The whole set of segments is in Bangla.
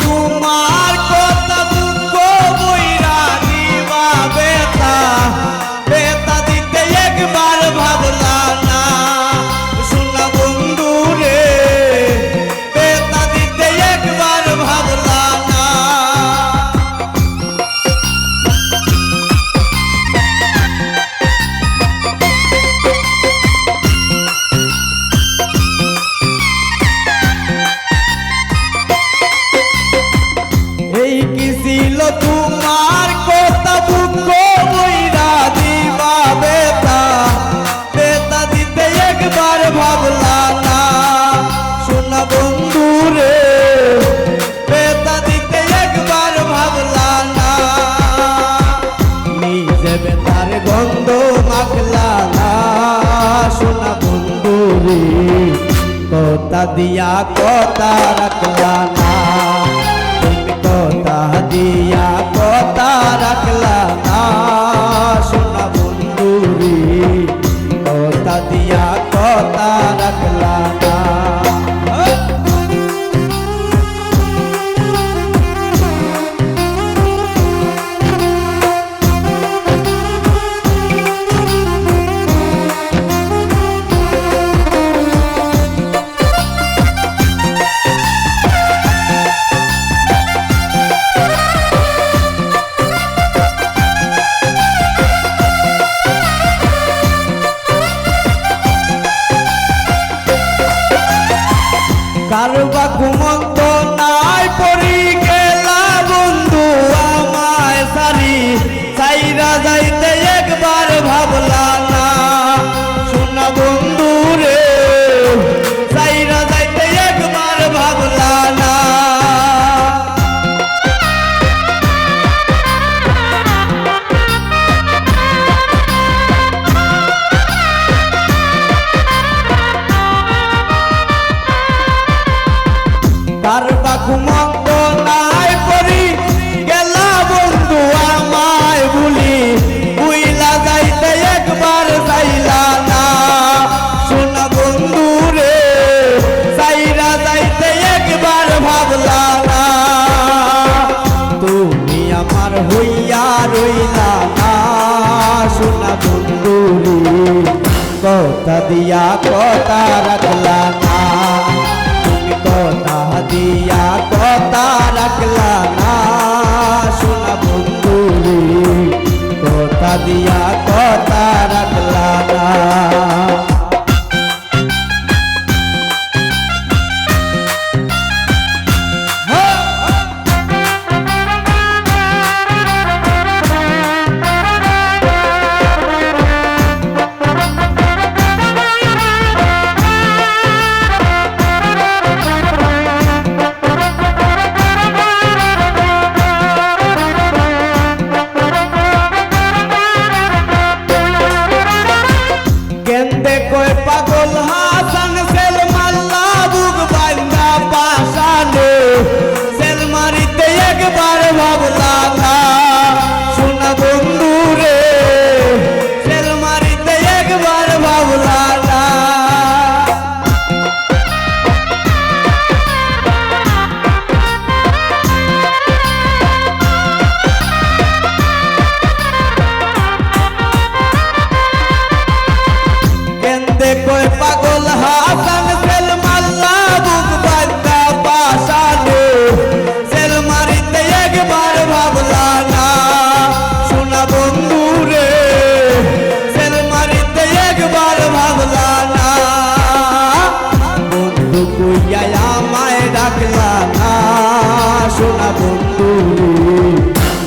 তোমার কথা দুঃখ বইরা দিবা বেতা বেতা দিতে একবার ভাবলা না শোনা বন্ধু রে বেতা দিতে একবার ভাবলা না এই কি ছিল তোমার কথা দুঃখ বইরা দিবা বেতা বেতা দিতে একবার ভাবলা না শোনা বন্ধু রে বেতা দিতে একবার ভাবলা না নিজে বেতার গন্ধ মাখলা না শোনা বন্ধু রে কথা দিয়া কথা রাখলা না কথা দিয়া কথা রাখলা না শোনা বন্ধু রে কথা দিয়া কথা রাখলা না কারবা ঘুমন্ত নাই পরি গেলা বন্ধু আমায় সারি সাইরা যাইতে একবার ভাবলা না শোনা বন্ধু রে সাইরা যাইতে একবার ভাবলা না কারবা ঘুমন্ত নাই পরি গেলা বন্ধু আমায় ভুলি বুইলা যাইতে একবার চাইলা না শোনা বন্ধু রে চাইরা যাইতে একবার ভাবলা না তুমি আমার হইয়া রইলা না শোনা বন্ধু রে কথা দিয়া কথা রাখলা না কথা দিয়া কথা রাখলা না শোনা বন্ধু রে কথা দিয়া কথা রাখলা না পাগল হাসান সেল মাল্লা বুক বান্দা পাশানে সেল মারিতে একবার ভাবলা না শোনা বন্ধু রে সেল মারিতে একবার ভাবলা না পাগল হাসান সেল মাল্লা বুক বান্দা পাশানে সেল মারিতে একবার ভাবলা না শোনা বন্ধু রে সেল মারিতে একবার ভাবলা না বন্ধু কইয়া আমায় ডাকলা না শোনা বন্ধু রে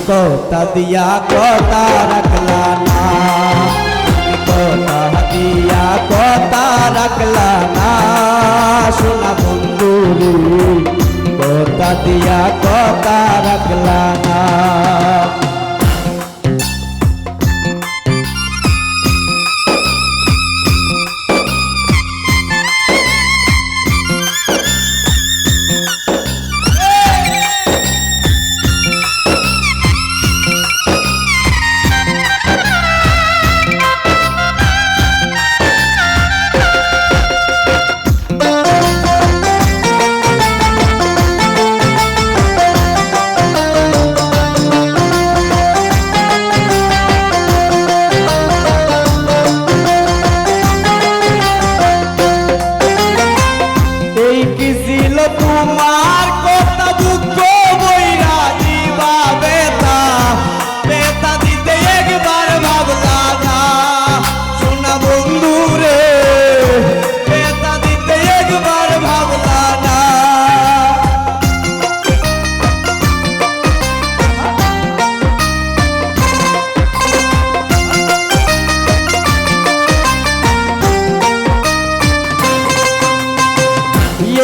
কথা দিয়া কথা রাখলা না কথা দিয়া কথা রাখলা না শোনা বন্ধু রে কথা দিয়া কথা রাখলা না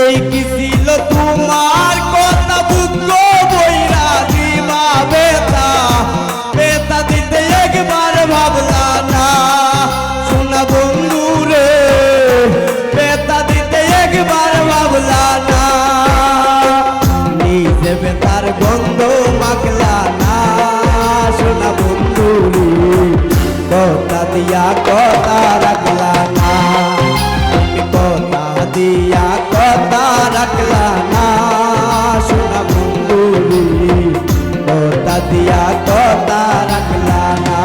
এই কি ছিল তোমার কথা বুক বইরা দিবা বেতা বেতা দিতে একবার ভাবলা না সোনা বন্ধু রে বেতা দিতে একবার ভাবলা না নিজে বেতার গন্ধ মাখলা না সোনা বন্ধু রে কথা দিয়া কথা রাখলা না কথা দিয়া কথা রাখলা না সোনা বন্ধু রে কথা দিয়া কথা রাখলা না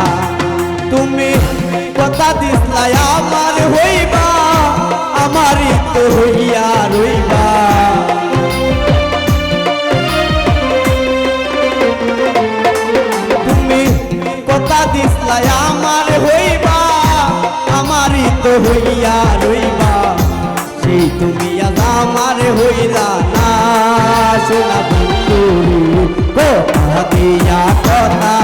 তুমি কথা দিসলা আমার হইবা আমারই তো হইয়া রইবা তুমি কথা দিসলা আমার হইবা আমারই তো হইয়া রইবা সেই তুমি আজ আমার হইলা না সোনা বন্ধু কথা দিয়া কথা